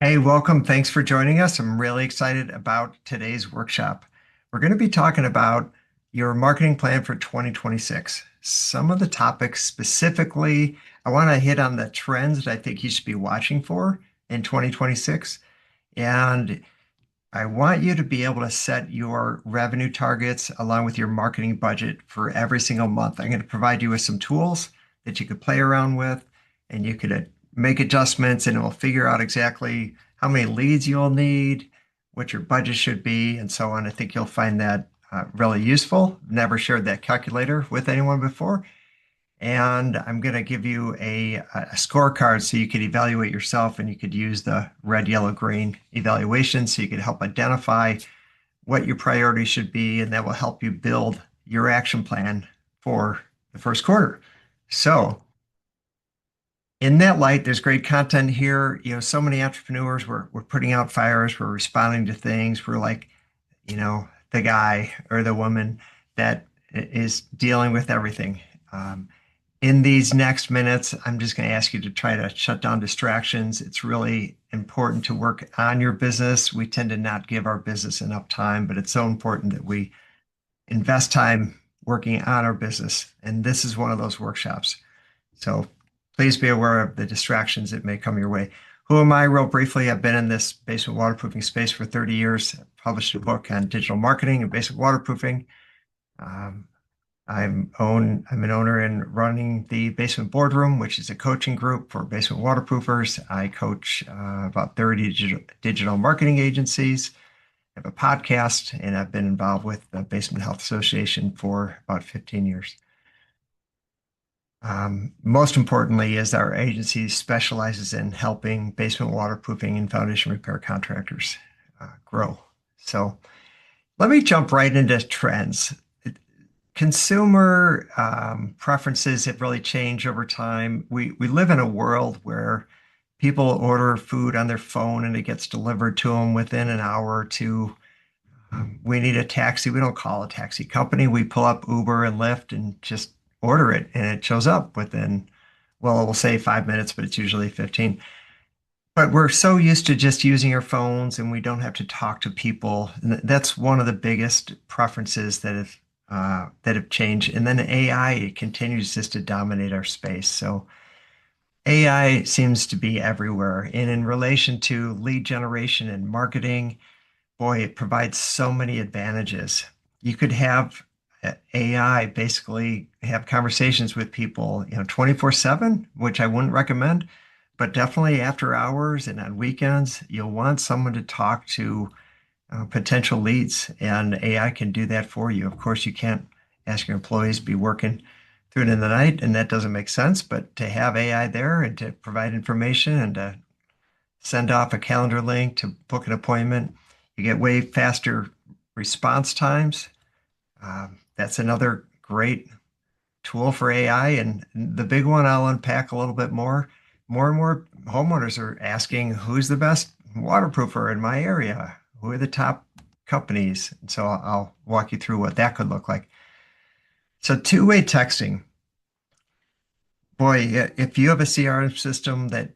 Hey, welcome. Thanks for joining us. I'm really excited about today's workshop. We're going to be talking about your marketing plan for 2026. Some of the topics specifically, I want to hit on the trends that I think you should be watching for in 2026. And I want you to be able to set your revenue targets along with your marketing budget for every single month. I'm going to provide you with some tools that you could play around with, and you could make adjustments, and it will figure out exactly how many leads you'll need, what your budget should be, and so on. I think you'll find that really useful. Never shared that calculator with anyone before. And I'm going to give you a scorecard so you could evaluate yourself, and you could use the red, yellow, green evaluation so you could help identify what your priorities should be, and that will help you build your action plan for the first quarter. So in that light, there's great content here. So many entrepreneurs, we're putting out fires, we're responding to things. We're like, the guy or the woman that is dealing with everything. In these next minutes, I'm just going to ask you to try to shut down distractions. It's really important to work on your business. We tend to not give our business enough time, but it's so important that we invest time working on our business. And this is one of those workshops. So please be aware of the distractions that may come your way. Who am I? Real briefly, I've been in this basement waterproofing space for 30 years. I've published a book on digital marketing and basement waterproofing. I'm an owner in running the Basement Boardroom, which is a coaching group for basement waterproofers. I coach about 30 digital marketing agencies. I have a podcast, and I've been involved with the Basement Health Association for about 15 years. Most importantly is our agency specializes in helping basement waterproofing and foundation repair contractors grow. So let me jump right into trends. Consumer preferences have really changed over time. We live in a world where people order food on their phone and it gets delivered to them within an hour or two. We need a taxi. We don't call a taxi company. We pull up Uber and Lyft and just order it, and it shows up within, well, it will say 5 minutes, but it's usually 15. But we're so used to just using our phones, and we don't have to talk to people. And that's one of the biggest preferences that have changed. And then AI continues just to dominate our space. So AI seems to be everywhere. And in relation to lead generation and marketing, boy, it provides so many advantages. You could have AI basically have conversations with people, 24/7, which I wouldn't recommend, but definitely after hours and on weekends, you'll want someone to talk to potential leads, and AI can do that for you. Of course, you can't ask your employees to be working through it in the night, and that doesn't make sense. But to have AI there and to provide information and to send off a calendar link to book an appointment, you get way faster response times. That's another great tool for AI. And the big one I'll unpack a little bit more. More and more homeowners are asking, who's the best waterproofer in my area? Who are the top companies? And so I'll walk you through what that could look like. So two-way texting. Boy, if you have a CRM system that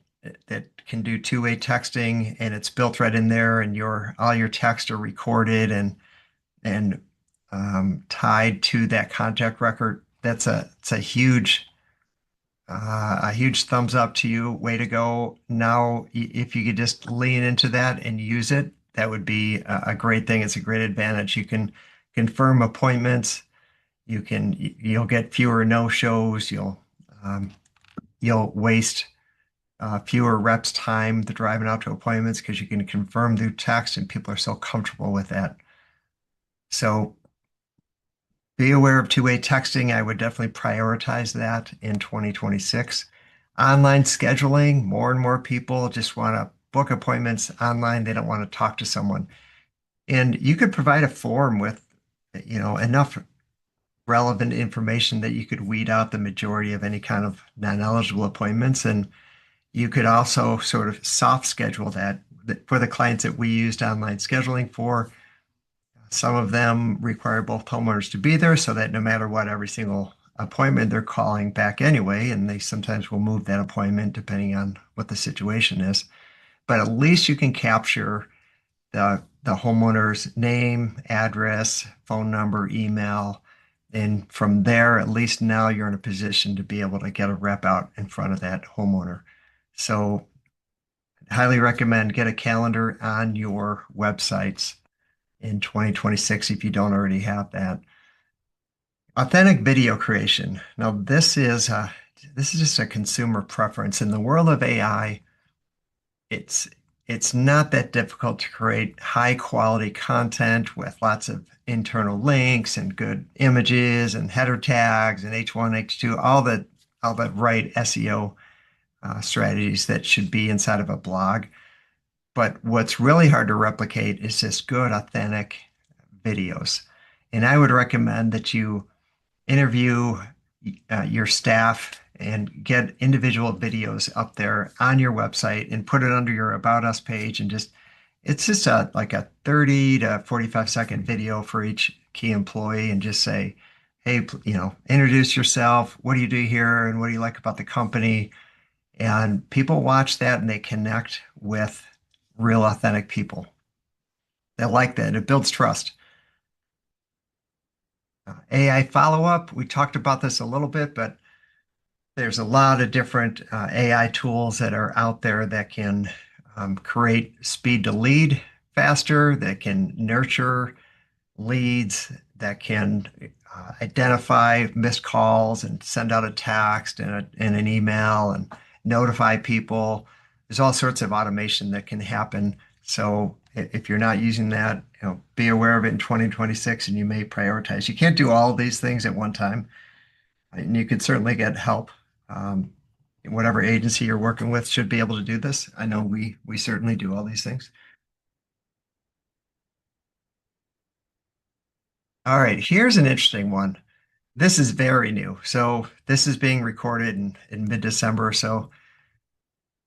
can do two-way texting and it's built right in there, and all your texts are recorded and tied to that contact record, it's a huge thumbs up to you. Way to go. Now, if you could just lean into that and use it, that would be a great thing. It's a great advantage. You can confirm appointments. You'll get fewer no-shows. You'll waste fewer reps' time to driving out to appointments because you can confirm through text, and people are so comfortable with that. So be aware of two-way texting. I would definitely prioritize that in 2026. Online scheduling, more and more people just want to book appointments online. They don't want to talk to someone. And you could provide a form with, enough relevant information that you could weed out the majority of any kind of non-eligible appointments. And you could also sort of soft schedule that for the clients that we used online scheduling for. Some of them require both homeowners to be there so that no matter what, every single appointment they're calling back anyway, and they sometimes will move that appointment depending on what the situation is. but at least you can capture the homeowner's name, address, phone number, email. And from there, at least now you're in a position to be able to get a rep out in front of that homeowner. So highly recommend get a calendar on your websites in 2026 if you don't already have that. Authentic video creation. Now, this is just a consumer preference. In the world of AI, it's it's not that difficult to create high quality content with lots of internal links and good images and header tags and H1, H2, all the right SEO strategies that should be inside of a blog. But what's really hard to replicate is just good, authentic videos. And I would recommend that you interview your staff and get individual videos up there on your website and put it under your About Us page. And just, it's just like a 30 to 45-second video for each key employee and just say, hey, introduce yourself. What do you do here? And what do you like about the company? And people watch that and they connect with real, authentic people. They like that. It builds trust. AI follow-up, we talked about this a little bit, but there's a lot of different AI tools that are out there that can create speed to lead faster, that can nurture leads, that can identify missed calls and send out a text and an email and notify people. There's all sorts of automation that can happen. So if you're not using that, be aware of it in 2026 and you may prioritize. You can't do all of these things at one time. And you could certainly get help. Whatever agency you're working with should be able to do this. I know we certainly do all these things. All right, here's an interesting one. This is very new. So this is being recorded in mid-December. So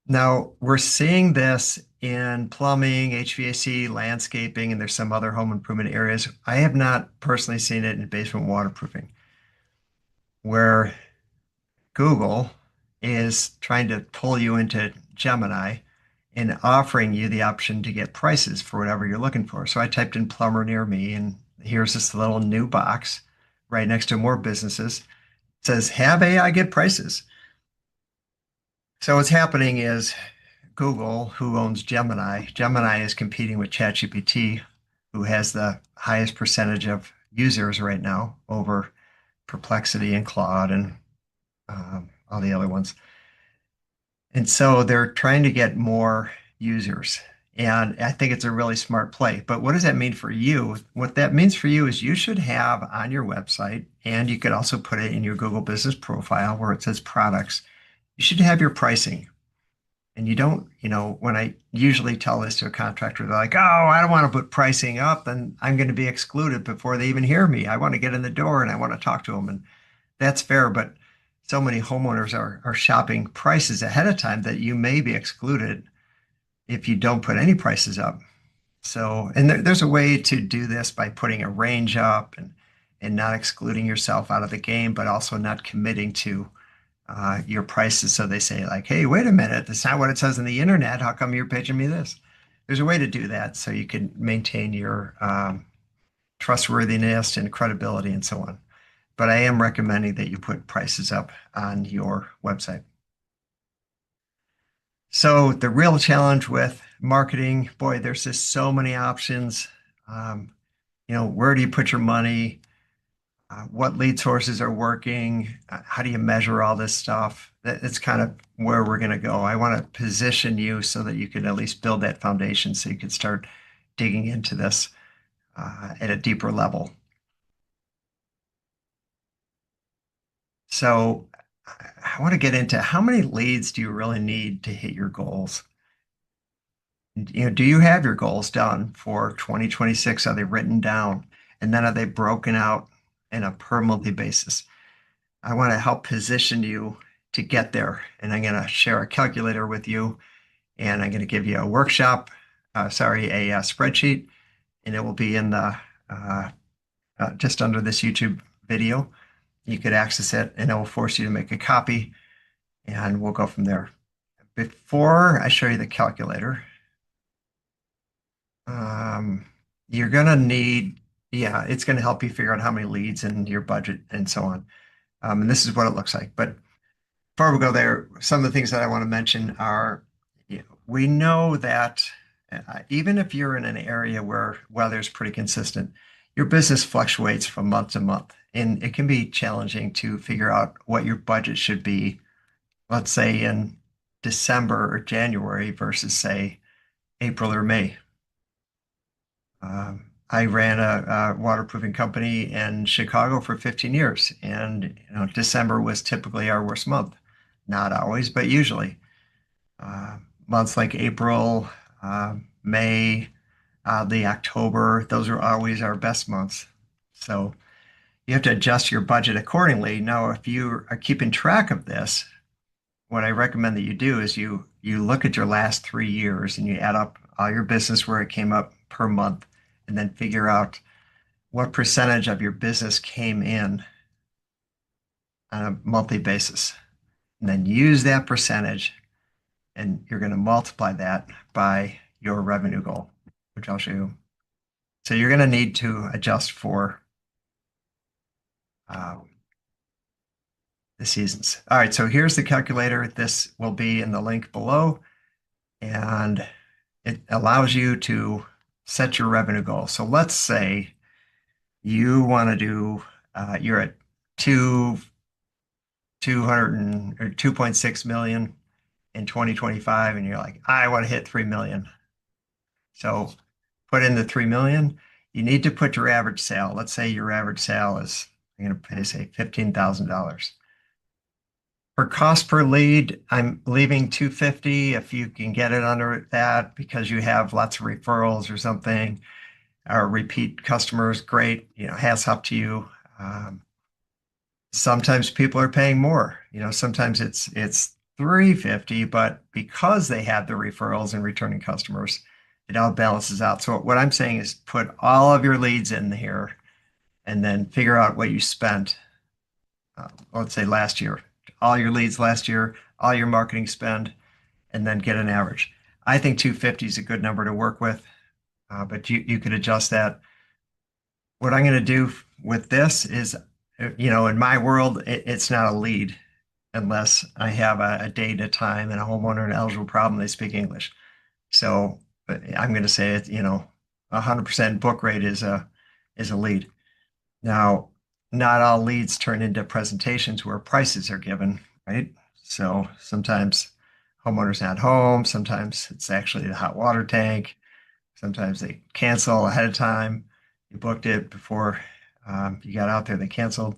now we're seeing this in plumbing, HVAC, landscaping, and there's some other home improvement areas. I have not personally seen it in basement waterproofing, where Google is trying to pull you into Gemini and offering you the option to get prices for whatever you're looking for. So I typed in plumber near me, and here's this little new box right next to more businesses. It says, have AI get prices. So what's happening is Google, who owns Gemini is competing with ChatGPT, who has the highest percentage of users right now over Perplexity and Claude and all the other ones. And so they're trying to get more users. And I think it's a really smart play. But what does that mean for you? What that means for you is you should have on your website, and you could also put it in your Google Business Profile where it says products. You should have your pricing. And you don't, when I usually tell this to a contractor, they're like, oh, I don't want to put pricing up and I'm going to be excluded before they even hear me. I want to get in the door and I want to talk to them. And that's fair. But so many homeowners are shopping prices ahead of time that you may be excluded if you don't put any prices up. So, and there's a way to do this by putting a range up and not excluding yourself out of the game, but also not committing to your prices. So they say like, hey, wait a minute, that's not what it says on the internet. How come you're pitching me this? There's a way to do that so you can maintain your trustworthiness and credibility and so on. But I am recommending that you put prices up on your website. So the real challenge with marketing, boy, there's just so many options. Where do you put your money? What lead sources are working? How do you measure all this stuff? That's kind of where we're going to go. I want to position you so that you can at least build that foundation so you can start digging into this at a deeper level. So I want to get into how many leads do you really need to hit your goals? Do you have your goals done for 2026? Are they written down? And then are they broken out in a per monthly basis? I want to help position you to get there. And I'm going to share a calculator with you. And I'm going to give you a workshop, a spreadsheet. And it will be in the just under this YouTube video. You could access it and it will force you to make a copy. And we'll go from there. Before I show you the calculator, Um, you're gonna need, yeah, it's gonna help you figure out how many leads and your budget and so on. And this is what it looks like. But before we go there, some of the things that I want to mention are, we know that even if you're in an area where weather's pretty consistent, your business fluctuates from month to month, and it can be challenging to figure out what your budget should be, let's say in December or January versus say April or May. I ran a waterproofing company in Chicago for 15 years, and December was typically our worst month. Not always, but usually. Uh, Months like April, May, the October, those are always our best months. So you have to adjust your budget accordingly. Now, if you are keeping track of this, what I recommend that you do is you look at your last 3 years and you add up all your business where it came up per month, and then figure out what percentage of your business came in on a monthly basis. And then use that percentage, and you're going to multiply that by your revenue goal, which I'll show you. So you're going to need to adjust for um, the seasons. All right, so here's the calculator. This will be in the link below, and it allows you to set your revenue goal. So let's say you want to do, you're at 200 or 2.6 million in 2025, and you're like, I want to hit 3 million. So put in the 3 million. You need to put your average sale. Let's say your average sale is, I'm going to pay, say, $15,000. For cost per lead, I'm leaving 250 if you can get it under that because you have lots of referrals or something, or repeat customers, great, hats up to you. Sometimes people are paying more. Sometimes it's 350, but because they have the referrals and returning customers, it all balances out. So what I'm saying is put all of your leads in here and then figure out what you spent, let's say last year, all your leads last year, all your marketing spend, and then get an average. I think 250 is a good number to work with, but you could adjust that. What I'm going to do with this is, in my world, it's not a lead unless I have a date, a time, and a homeowner and eligible problem. They speak English. So I'm going to say it, 100% book rate is a lead. Now, not all leads turn into presentations where prices are given, right? So sometimes homeowner's not home. Sometimes it's actually the hot water tank. Sometimes they cancel ahead of time. You booked it before you got out there, they canceled.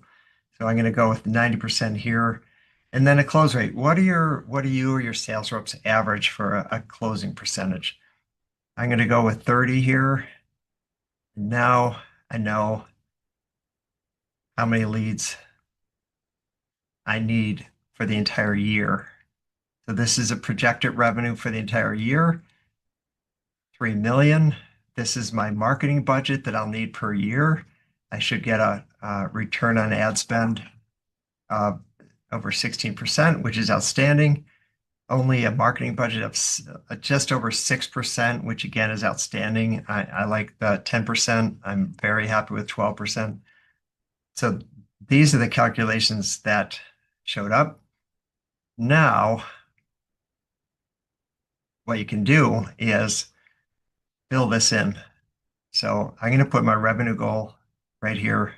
So I'm going to go with 90% here. And then a close rate. What do you or your sales reps average for a closing percentage? I'm going to go with 30 here. Now I know how many leads I need for the entire year. So this is a projected revenue for the entire year, 3 million. This is my marketing budget that I'll need per year. I should get a return on ad spend of over 16%, which is outstanding. Only a marketing budget of just over 6%, which again is outstanding. I like the 10%. I'm very happy with 12%. So these are the calculations that showed up. Now, what you can do is fill this in. So I'm going to put my revenue goal right here,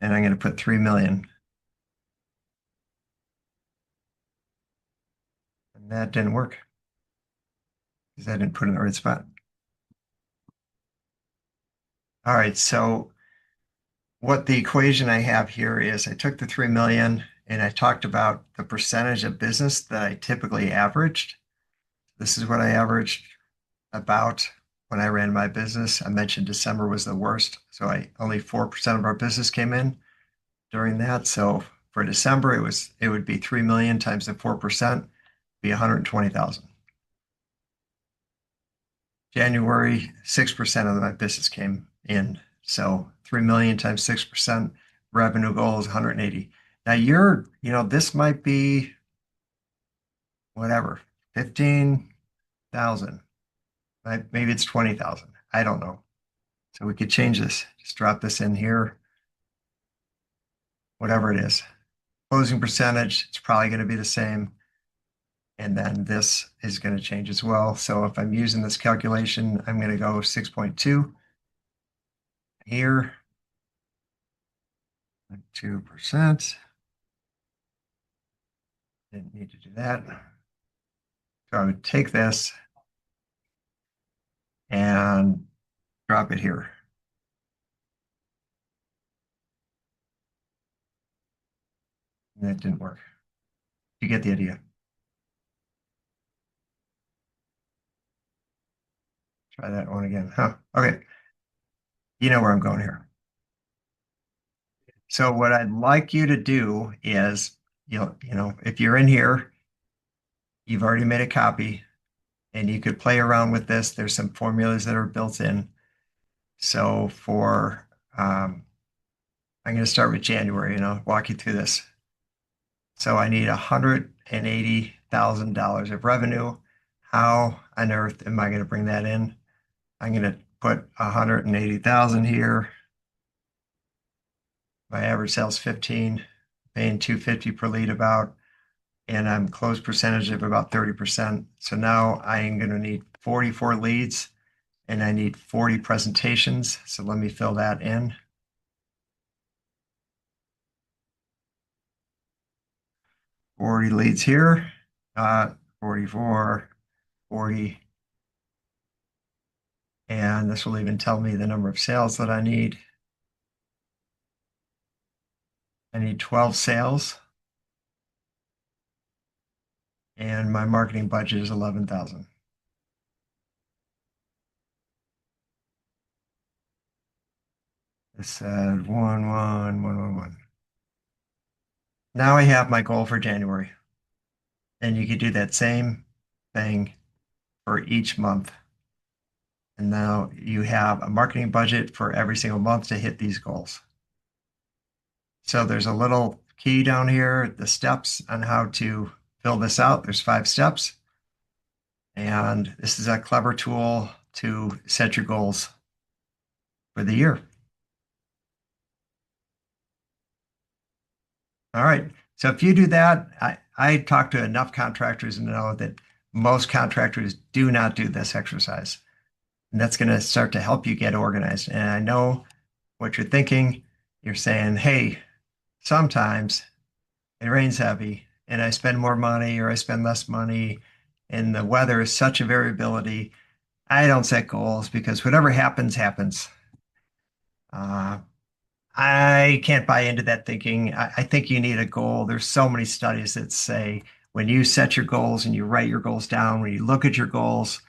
and I'm going to put 3 million. And that didn't work because I didn't put it in the right spot. All right, so what the equation I have here is I took the 3 million and I talked about the percentage of business that I typically averaged. This is what I averaged about when I ran my business. I mentioned December was the worst, so only 4% of our business came in during that. So for December, it would be 3 million times the 4%, be 120,000. January, 6% of my business came in. So 3 million times 6%, revenue goal is 180. Now this might be whatever, 15,000. Maybe it's 20,000. I don't know. So we could change this. Just drop this in here, whatever it is. Closing percentage, it's probably going to be the same. And then this is going to change as well. So if I'm using this calculation, I'm going to go 6.2 here, 2%. Didn't need to do that. So I would take this and drop it here. And that didn't work. You get the idea. Try that one again. Huh. Okay. You know where I'm going here. So what I'd like you to do is, if you're in here, you've already made a copy and you could play around with this. There's some formulas that are built in. So I'm going to start with January and I'll walk you through this. So I need $180,000 of revenue. How on earth am I going to bring that in? I'm going to put 180,000 here. My average sales 15, paying 250 per lead about, and I'm close percentage of about 30%. So now I am going to need 44 leads and I need 40 presentations. So let me fill that in. 40 leads here, 44, 40. And this will even tell me the number of sales that I need. I need 12 sales. And my marketing budget is 11,000. It said 11111. Now I have my goal for January. And you could do that same thing for each month. And now you have a marketing budget for every single month to hit these goals. So there's a little key down here, the steps on how to fill this out. There's 5 steps. And this is a clever tool to set your goals for the year. All right. So if you do that, I talk to enough contractors and know that most contractors do not do this exercise. And that's going to start to help you get organized. And I know what you're thinking. You're saying, hey, sometimes it rains heavy and I spend more money or I spend less money and the weather is such a variability. I don't set goals because whatever happens, happens. I can't buy into that thinking. I think you need a goal. There's so many studies that say when you set your goals and you write your goals down, when you look at your goals,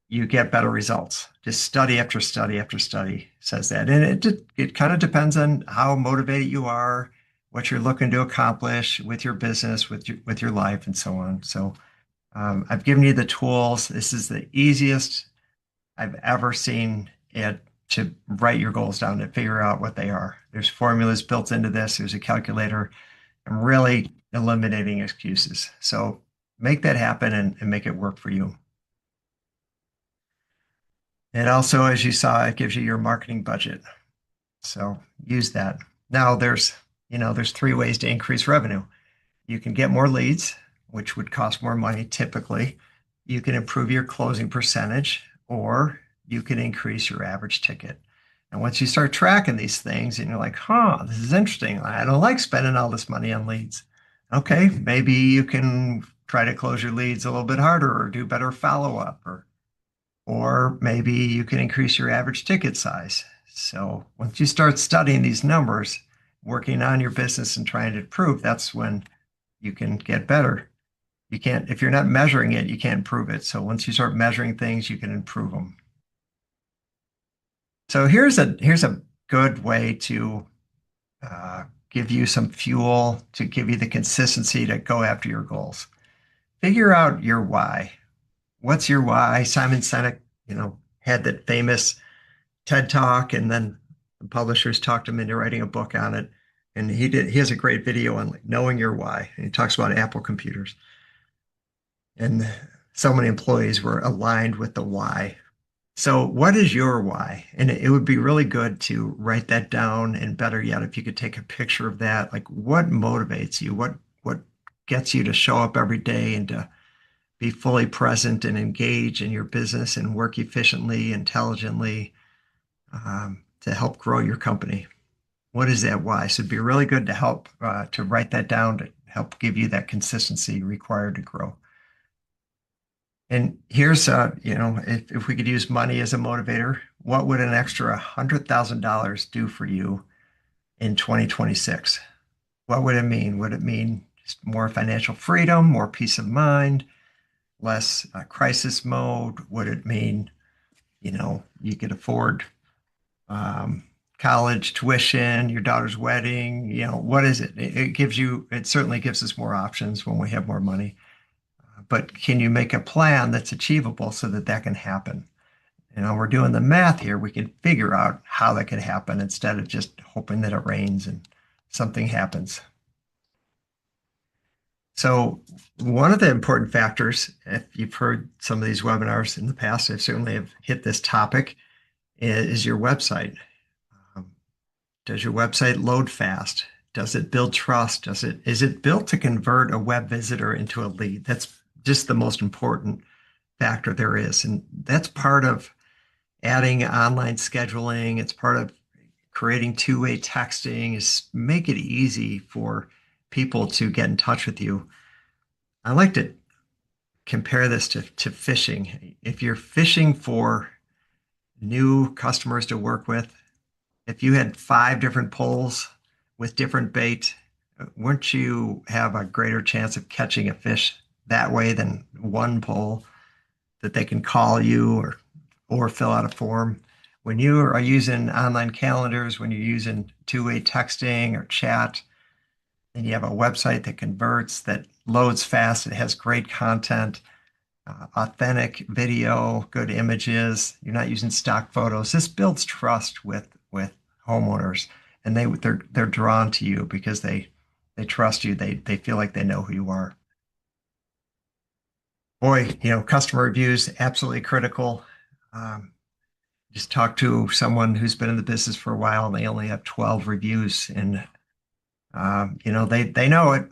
you get better results. Just study after study after study says that. And it kind of depends on how motivated you are, what you're looking to accomplish with your business, with your life, and so on. So I've given you the tools. This is the easiest I've ever seen it to write your goals down and figure out what they are. There's formulas built into this. There's a calculator. I'm really eliminating excuses. So make that happen and make it work for you. And also, as you saw, it gives you your marketing budget. So use that. Now there's 3 ways to increase revenue. You can get more leads, which would cost more money typically. You can improve your closing percentage, or you can increase your average ticket. And once you start tracking these things and you're like, this is interesting. I don't like spending all this money on leads. Okay, maybe you can try to close your leads a little bit harder or do better follow-up, or maybe you can increase your average ticket size. So once you start studying these numbers, working on your business and trying to improve, that's when you can get better. If you're not measuring it, you can't improve it. So once you start measuring things, you can improve them. So here's a good way to give you some fuel, to give you the consistency to go after your goals. Figure out your why. What's your why? Simon Sinek, had that famous TED Talk, and then the publishers talked him into writing a book on it. And he has a great video on knowing your why. And he talks about Apple computers. And so many employees were aligned with the why. So, what is your why? And it would be really good to write that down, and better yet, if you could take a picture of that, like what motivates you, what gets you to show up every day and to be fully present and engage in your business and work efficiently, intelligently, to help grow your company. What is that why? So it'd be really good to help to write that down to help give you that consistency required to grow. And here's, if we could use money as a motivator, what would an extra $100,000 do for you in 2026? What would it mean? Would it mean just more financial freedom, more peace of mind, less crisis mode? Would it mean, you could afford um, college tuition, your daughter's wedding? What is it? It certainly gives us more options when we have more money. But can you make a plan that's achievable so that that can happen? We're doing the math here. We can figure out how that can happen instead of just hoping that it rains and something happens. So one of the important factors, if you've heard some of these webinars in the past, I certainly have hit this topic, is your website. Does your website load fast? Does it build trust? Is it built to convert a web visitor into a lead? That's just the most important factor there is. And that's part of adding online scheduling. It's part of creating two-way texting, is make it easy for people to get in touch with you. I like to compare this to fishing. If you're fishing for new customers to work with, if you had 5 different poles with different bait, wouldn't you have a greater chance of catching a fish that way than one pole that they can call you or fill out a form? When you are using online calendars, when you're using two-way texting or chat, and you have a website that converts, that loads fast, it has great content, authentic video, good images, you're not using stock photos. This builds trust with homeowners, and they're drawn to you because they trust you. They feel like they know who you are. Boy, customer reviews absolutely critical. Um, just talk to someone who's been in the business for a while, and they only have 12 reviews, and they know it.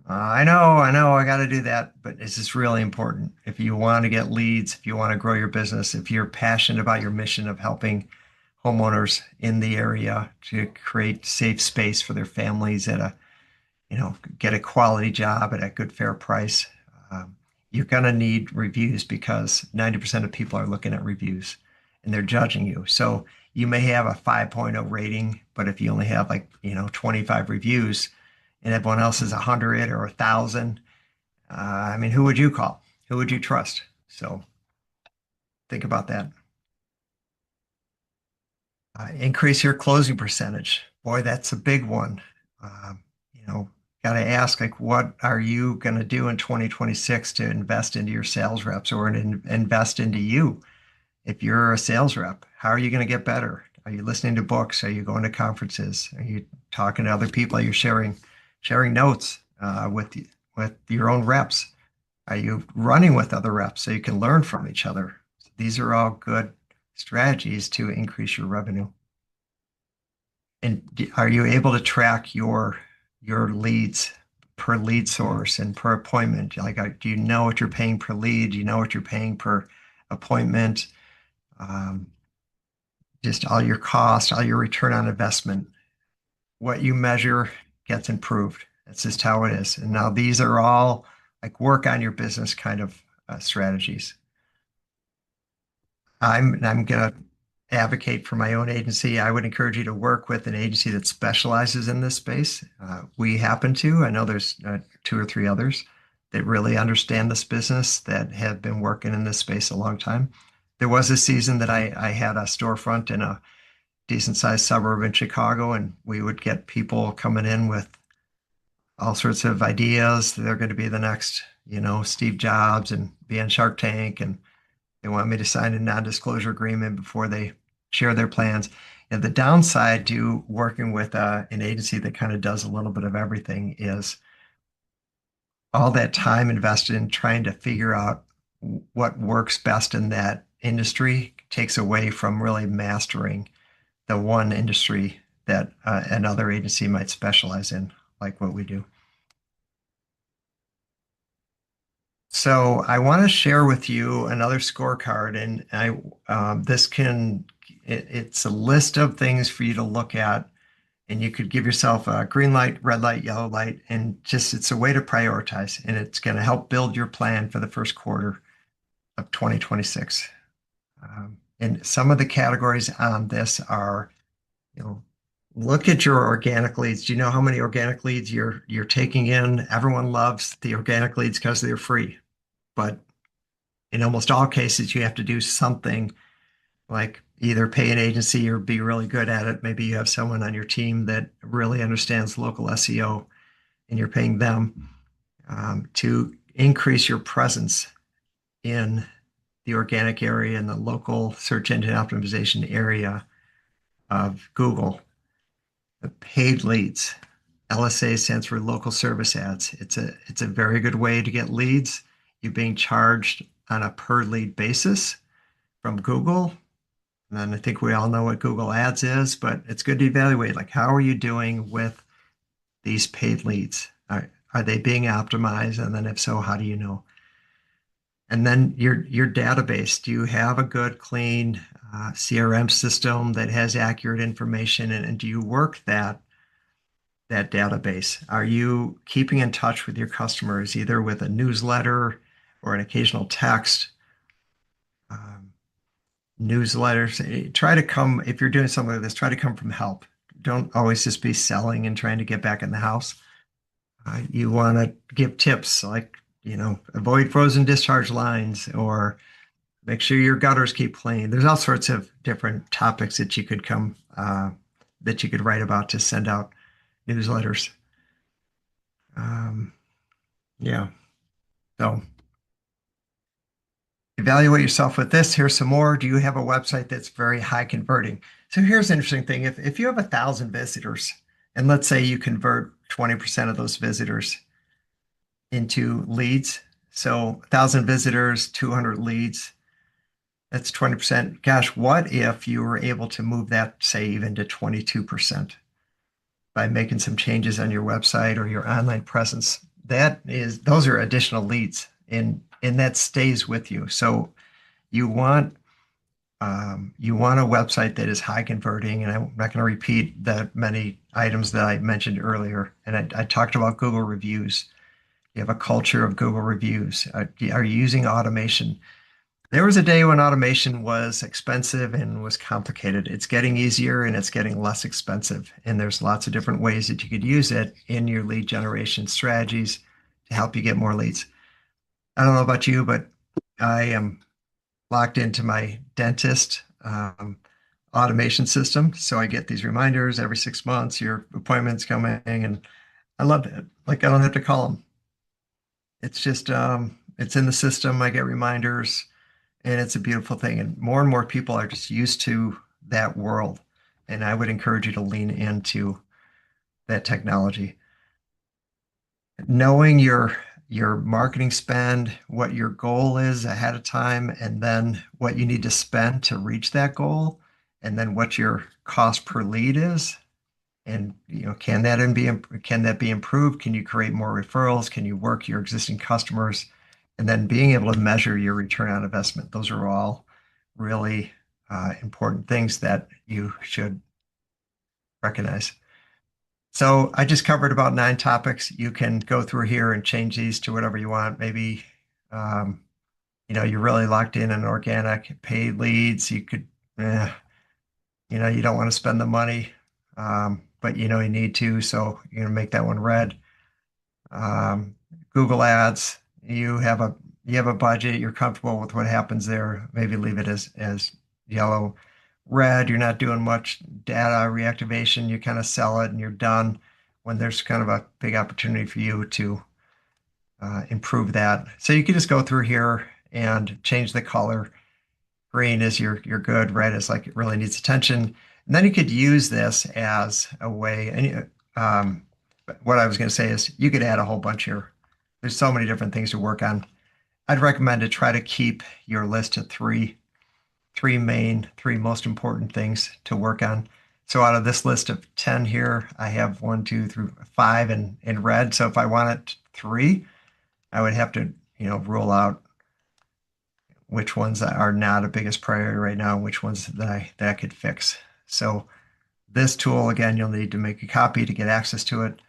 I know, I got to do that, but it's just really important. If you want to get leads, if you want to grow your business, if you're passionate about your mission of helping homeowners in the area to create safe space for their families get a quality job at a good, fair price, um, you're going to need reviews because 90% of people are looking at reviews and they're judging you. So you may have a 5.0 rating, but if you only have 25 reviews and everyone else is 100 or 1,000, who would you call? Who would you trust? So think about that. Increase your closing percentage. Boy, that's a big one. Um, you know, got to ask, what are you going to do in 2026 to invest into your sales reps or invest into you? If you're a sales rep, how are you going to get better? Are you listening to books? Are you going to conferences? Are you talking to other people? Are you sharing notes with your own reps? Are you running with other reps so you can learn from each other? These are all good strategies to increase your revenue. And are you able to track your leads per lead source and per appointment? Do you know what you're paying per lead? Do you know what you're paying per appointment? Just all your costs, all your return on investment. What you measure gets improved. That's just how it is. And now these are all work on your business kind of strategies. I'm going to advocate for my own agency. I would encourage you to work with an agency that specializes in this space. We happen to. I know there's 2 or 3 others that really understand this business, that have been working in this space a long time. There was a season that I had a storefront in a decent sized suburb in Chicago, and we would get people coming in with all sorts of ideas. They're going to be the next, Steve Jobs and be on Shark Tank, and they want me to sign a non-disclosure agreement before they share their plans. And the downside to working with an agency that kind of does a little bit of everything is all that time invested in trying to figure out what works best in that industry takes away from really mastering the one industry that another agency might specialize in, like what we do. So I want to share with you another scorecard, and this it's a list of things for you to look at, and you could give yourself a green light, red light, yellow light, and just it's a way to prioritize, and it's going to help build your plan for the first quarter of 2026. And some of the categories on this are, you know, look at your organic leads. Do you know how many organic leads you're taking in? Everyone loves the organic leads because they're free, but in almost all cases, you have to do something like either pay an agency or be really good at it. Maybe you have someone on your team that really understands local SEO and you're paying them to increase your presence in the organic area and the local search engine optimization area of Google. The paid leads. LSA stands for local service ads. It's a very good way to get leads. You're being charged on a per lead basis from Google. And then I think we all know what Google Ads is, but it's good to evaluate, like, how are you doing with these paid leads? Are they being optimized? And then if so, how do you know? And then your database. Do you have a good, clean CRM system that has accurate information? And do you work that database? Are you keeping in touch with your customers, either with a newsletter or an occasional text? Newsletters. Try to come, if you're doing something like this, try to come from help. Don't always just be selling and trying to get back in the house. You want to give tips like, avoid frozen discharge lines or make sure your gutters keep clean. There's all sorts of different topics that you could write about to send out newsletters. Yeah. So evaluate yourself with this. Here's some more. Do you have a website that's very high converting? So here's an interesting thing. If you have 1,000 visitors, and let's say you convert 20% of those visitors into leads, so 1,000 visitors, 200 leads, that's 20%. Gosh, what if you were able to move that, say, even to 22% by making some changes on your website or your online presence? Those are additional leads, and that stays with you. So you want a website that is high converting, and I'm not going to repeat the many items that I mentioned earlier. And I talked about Google reviews. You have a culture of Google reviews. Are you using automation? There was a day when automation was expensive and was complicated. It's getting easier and it's getting less expensive. And there's lots of different ways that you could use it in your lead generation strategies to help you get more leads. I don't know about you, but I am locked into my dentist automation system. So I get these reminders every 6 months, your appointment's coming, and I love it. Like, I don't have to call them. It's just, it's in the system. I get reminders, and it's a beautiful thing. And more people are just used to that world. And I would encourage you to lean into that technology. Knowing your marketing spend, what your goal is ahead of time, and then what you need to spend to reach that goal, and then what your cost per lead is. And can that be improved? Can you create more referrals? Can you work your existing customers? And then being able to measure your return on investment. Those are all really important things that you should recognize. So I just covered about 9 topics. You can go through here and change these to whatever you want. Maybe, you're really locked in on organic paid leads. You could, you don't want to spend the money, but you need to. So you're going to make that one red. Google Ads, you have a budget. You're comfortable with what happens there. Maybe leave it as yellow. Red, you're not doing much data reactivation. You kind of sell it and you're done, when there's kind of a big opportunity for you to improve that. So you can just go through here and change the color. Green is you're good. Red is like it really needs attention. And then you could use this as a way. And what I was going to say is you could add a whole bunch here. There's so many different things to work on. I'd recommend to try to keep your list of three most important things to work on. So out of this list of 10 here, I have one, two, three, five in red. So if I wanted three, I would have to, rule out which ones are not a biggest priority right now, and which ones that I could fix. So this tool, again, you'll need to make a copy to get access to it,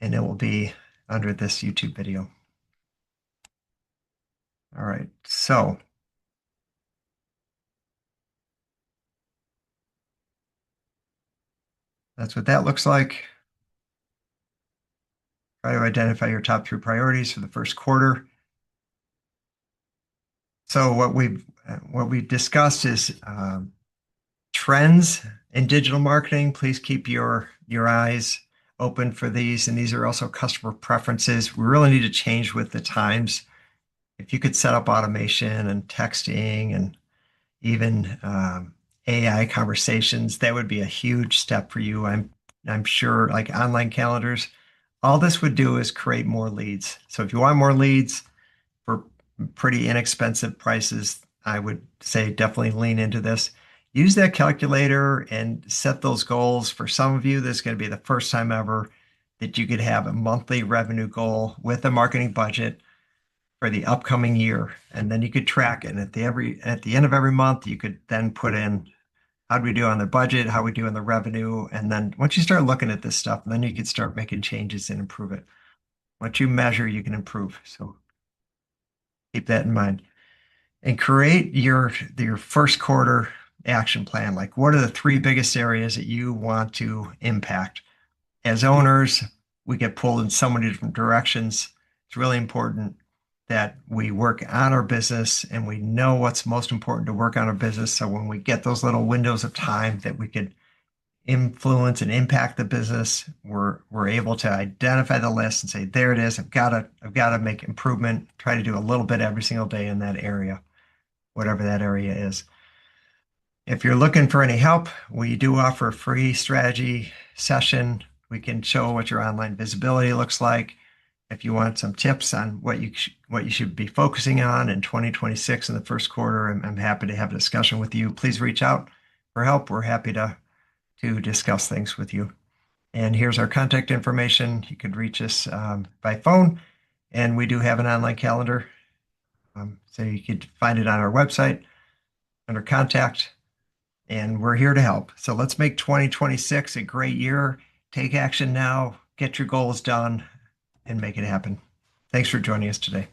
and it will be under this YouTube video. All right, so that's what that looks like. Try to identify your top three priorities for the first quarter. So what we've discussed is trends in digital marketing. Please keep your eyes open for these, and these are also customer preferences. We really need to change with the times. If you could set up automation and texting and even AI conversations, that would be a huge step for you. I'm sure, like online calendars, all this would do is create more leads. So if you want more leads for pretty inexpensive prices, I would say definitely lean into this. Use that calculator and set those goals. For some of you, this is going to be the first time ever that you could have a monthly revenue goal with a marketing budget for the upcoming year, and then you could track it. And at the end of every month, you could then put in how do we do on the budget, how we do on the revenue, and then once you start looking at this stuff, then you could start making changes and improve it. Once you measure, you can improve. So keep that in mind, and create your first quarter action plan. Like, what are the three biggest areas that you want to impact? As owners, we get pulled in so many different directions. It's really important that we work on our business and we know what's most important to work on our business. So when we get those little windows of time that we could influence and impact the business, we're able to identify the list and say, there it is. I've got to make improvement. Try to do a little bit every single day in that area, whatever that area is. If you're looking for any help, we do offer a free strategy session. We can show what your online visibility looks like. If you want some tips on what you should be focusing on in 2026 in the first quarter, I'm happy to have a discussion with you. Please reach out for help. We're happy to discuss things with you. And here's our contact information. You could reach us by phone, and we do have an online calendar. So you could find it on our website under contact, and we're here to help. So let's make 2026 a great year. Take action now, get your goals done, and make it happen. Thanks for joining us today.